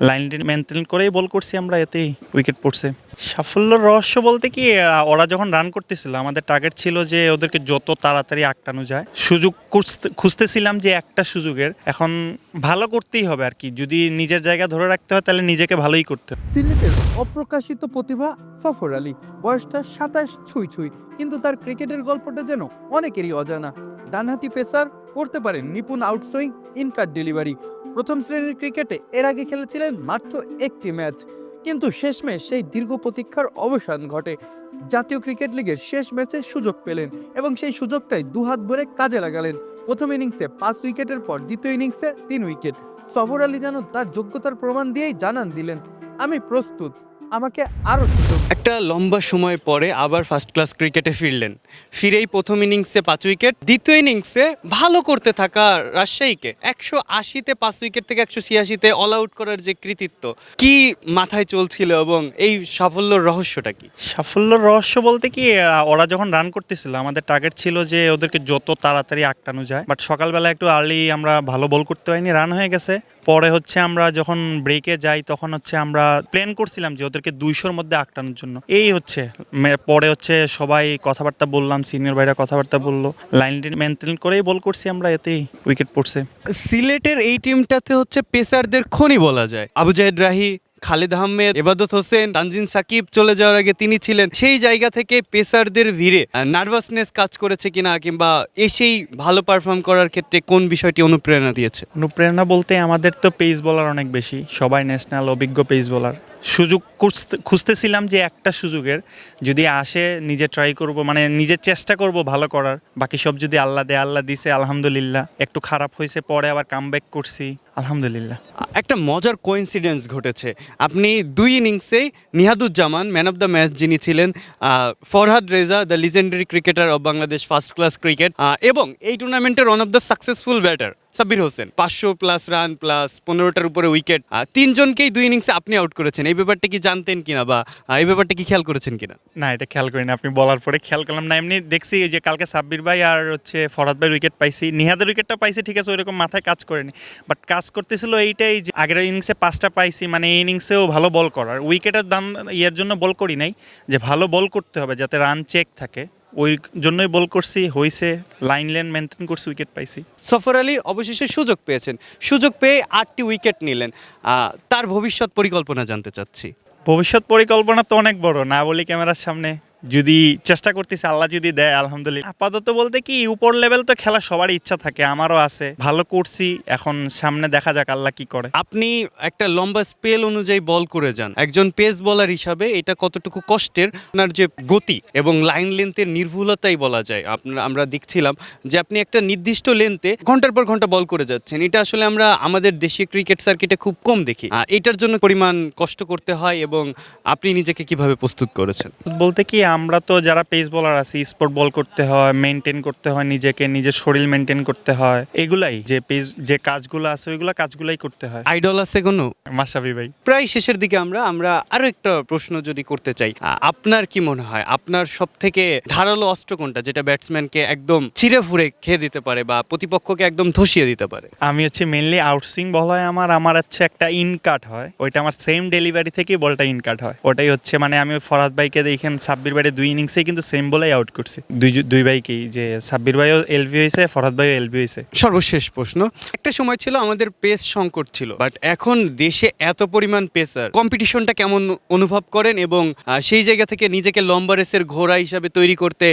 Line maintain করেই বল করছি আমরা, এতেই উইকেট পড়ছে। সাফল্যর রহস্য বলতে কি, ওরা যখন রান করতেছিল আমাদের টার্গেট ছিল যে ওদেরকে যত তাড়াতাড়ি আটকানো যায়। সুযোগ খুঁজতেছিলাম যে একটা সুযোগের, এখন ভালো করতেই হবে আর কি। যদি নিজের জায়গা ধরে রাখতে হয় তাহলে নিজেকে ভালোই করতে হবে। সিলেটের অপ্রকাশিত প্রতিভা সফর আলী, বয়সটা 27 ছুঁই ছুঁই, কিন্তু তার ক্রিকেটের গল্পটা যেন অনেকেরই অজানা। ডানহাতি পেসার, করতে পারেন নিপুণ আউটসুইং, ইনকাট ডেলিভারি। প্রথম শ্রেণীর ক্রিকেটে এর আগে খেলেছিলেন মাত্র একটি ম্যাচ, কিন্তু শেষমেশ সেই দীর্ঘ প্রতীক্ষার অবসান ঘটে। জাতীয় ক্রিকেট লিগের শেষ ম্যাচে সুযোগ পেলেন এবং সেই সুযোগটাই দুহাত ভরে কাজে লাগালেন। প্রথম ইনিংসে 5 উইকেটের পর দ্বিতীয় ইনিংসে 3 উইকেট। সফর আলী যেন তার যোগ্যতার প্রমাণ দিয়েই জানান দিলেন, আমি প্রস্তুত, আমাকে আরো সুযোগ। একটা লম্বা সময় পরে আবার ফার্স্ট ক্লাস ক্রিকেটে ফিরলেন। ফিরেই প্রথম ইনিংসে 5 উইকেট, দ্বিতীয় ইনিংসে ভালো করতে থাকা রাজশাহীকে 180-তে 5 উইকেট থেকে 186-তে অল আউট করার যে কৃতিত্ব, কি মাথায় চলছিল এবং এই সাফল্যর রহস্যটা কি? সাফল্যর রহস্য বলতে কি, ওরা যখন রান করতেছিল আমাদের টার্গেট ছিল যে ওদেরকে যত তাড়াতাড়ি আটকানো যায়। বাট সকালবেলা একটু আর্লি আমরা ভালো বল করতে পারিনি, রান হয়ে গেছে। পরে হচ্ছে আমরা যখন ব্রেকে যাই তখন হচ্ছে আমরা প্ল্যান করছিলাম যে ওদেরকে 200-র মধ্যে আটকানোর জন্য। এই হচ্ছে পরে হচ্ছে সবাই কথাবার্তা বললাম, সিনিয়র ভাইরা কথাবার্তা বললো, লাইন মেনটেন করেই বল করছি আমরা, এতেই উইকেট পড়ছে। সিলেটের এই টিমটাতে হচ্ছে পেসারদের খনি বলা যায়। আবু জাহেদ রাহি, খালিদ আহমেদ, এবাদত হোসেন, তানজিন সাকিব চলে যাওয়ার আগে তিনি ছিলেন। সেই জায়গা থেকে পেসারদের ভিড়ে নার্ভাসনেস কাজ করেছে কিনা, কিংবা এসেই ভালো পারফর্ম করার ক্ষেত্রে কোন বিষয়টি অনুপ্রেরণা দিয়েছে? অনুপ্রেরণা বলতে আমাদের তো পেস বোলার অনেক বেশি, সবাই ন্যাশনাল অভিজ্ঞ পেস বোলার। সুযোগ খুঁজতেছিলাম যে একটা সুযোগের, যদি আসে নিজে ট্রাই করব, মানে নিজের চেষ্টা করব ভালো করার। বাকি সব যদি আল্লাহ দেয়, আল্লাহ দিছে আলহামদুলিল্লাহ। একটু খারাপ হয়েছে, পরে আবার কামব্যাক করছি আলহামদুলিল্লাহ। একটা মজার কোইন্সিডেন্স ঘটেছে। আপনি 2 ইনিংসেই Nihaduzzaman man of the match যিনি ছিলেন, Farhad Reza the legendary cricketer of Bangladesh first class cricket, এবং এই টুর্নামেন্টের one of the successful batter Sabbir Hossain, 500+ run plus 15টার উপরে উইকেট, 3জনকেই 2 ইনিংসে আপনি আউট করেছেন। এই ব্যাপারটা কি জানতেন কিনা, বা এই ব্যাপারটা কি খেয়াল করেছেন কিনা? না, এটা খেয়াল করি না, আপনি বলার পরে খেয়াল করলাম না। এমনি দেখছি যে কালকে সাব্বির ভাই আর হচ্ছে ফরহাদ ভাই উইকেট পাইছি, নিহাদের উইকেটটা পাইছি, ঠিক আছে, ওইরকম মাথায় কাজ করেনি। বাট কাজ করতেছিল এইটাই যে আগের ইনিংসে 5টা পাইছি, মানে এই ইনিংসেও ভালো বল করার। উইকেটের দাম ইয়ের জন্য বল করি নাই, যে ভালো বল করতে হবে যাতে রান চেক থাকে, ওই জন্যই বল করছি, হয়েছে। লাইন মেনটেন করছি, উইকেট পাইছি। সফর আলী অবশেষে সুযোগ পেয়েছেন, সুযোগ পেয়ে 8টি উইকেট নিলেন। তার ভবিষ্যৎ পরিকল্পনা জানতে চাচ্ছি। ভবিষ্যৎ পরিকল্পনা তো অনেক বড়, না বলি ক্যামেরার সামনে। যদি চেষ্টা করতেছি, আল্লাহ যদি দেয় আলহামদুলিল্লাহ। আপাতত বলতে কি, উপর লেভেল তো খেলা সবারই ইচ্ছা থাকে, আমারও আছে। ভালো করছি, এখন সামনে দেখা যাক আল্লাহ কি করে। আপনি একটা লম্বা স্পেল অনুযায়ী বল করে যান, একজন পেস বোলার হিসাবে এটা কতটুকু কষ্টের? আপনার যে গতি এবং লাইন লেন্থের নির্ভুলতাই বলা যায়। আমরা দেখছিলাম যে আপনি একটা নির্দিষ্ট লেন্থে ঘন্টার পর ঘন্টা বল করে যাচ্ছেন। এটা আসলে আমরা আমাদের দেশীয় ক্রিকেট সার্কিটে খুব কম দেখি। এটার জন্য পরিমাণ কষ্ট করতে হয়, এবং আপনি নিজেকে কিভাবে প্রস্তুত করেছেন? বলতে কি, আমরা তো যারা পেস বোলার আছি, স্পোর্ট বল করতে হয়, মেনটেন করতে হয় নিজেকে, নিজের শরীর মেনটেন করতে হয়, এগুলাই যে পেস যে কাজগুলো আছে ওইগুলা কাজগুলাই করতে হয়। আইডল আছে কোনো? মাশরাফি ভাই। প্রায় শেষের দিকে আমরা আরো একটা প্রশ্ন যদি করতে চাই, আপনার কি মনে হয় আপনার সব থেকে ধারালো অস্ত্র কোনটা, যেটা ব্যাটসম্যানকে একদম ছিঁড়ে ফুঁড়ে খেয়ে দিতে পারে বা প্রতিপক্ষকে একদম ধসিয়ে দিতে পারে? আমি হচ্ছে মেনলি আউটসুইং বল হয় আমার হচ্ছে একটা ইনকাট হয়, ওইটা আমার সেম ডেলিভারি থেকে বলটা ইনকাট হয়। ওটাই হচ্ছে, মানে আমি ফরহাদ ভাইকে দেখেন সাব্বির ভাইয়ের 2 ইনিংসে কিন্তু সেম বলেই আউট করছি, দুই ভাইকেই, যে সাব্বির ভাইও এলবি হয়েছে, ফরহাদ ভাইও এলবি হয়েছে। সর্বশেষ প্রশ্ন, একটা সময় ছিল আমাদের পেস সংকট ছিল, বাট এখন দেশে এত পরিমাণ পেসার, কম্পিটিশনটা কেমন অনুভব করেন, এবং সেই জায়গা থেকে নিজেকে লম্বা রেসের ঘোড়া হিসাবে তৈরি করতে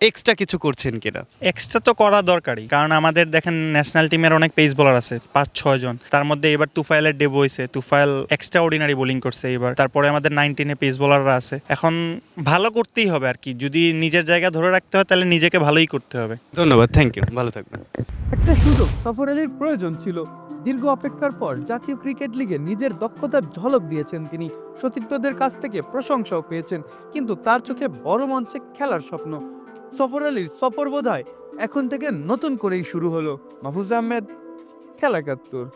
এক্সট্রা কিছু করছেন কিনা? এক্সট্রা তো করা দরকারই, কারণ আমাদের দেখেন ন্যাশনাল টিমের অনেক পেস বোলার আছে, 5-6 জন। তার মধ্যে এবার তুফাইলের ডেবু হয়েছে, তুফাইল এক্সট্রা অর্ডিনারি বোলিং করছে এবার। তারপরে আমাদের 19-এ পেস বোলাররা আছে। এখন ভালো করতেই হবে আর কি, যদি নিজের জায়গা ধরে রাখতে হয় তাহলে নিজেকে ভালোই করতে হবে। ধন্যবাদ, থ্যাংক ইউ, ভালো থাকবেন। একটা সুযোগ সফর আলীর প্রয়োজন ছিল। দীর্ঘ অপেক্ষার পর জাতীয় ক্রিকেট লিগে নিজের দক্ষতার ঝলক দিয়েছেন তিনি। সতীর্থদের কাছ থেকে প্রশংসাও পেয়েছেন, কিন্তু তার চোখে বড় মঞ্চে খেলার স্বপ্ন। সফর আলীর সফর বোধহয় এখন থেকে নতুন করেই শুরু হলো। মাহফুজ আহমেদ, খেলা ৭১।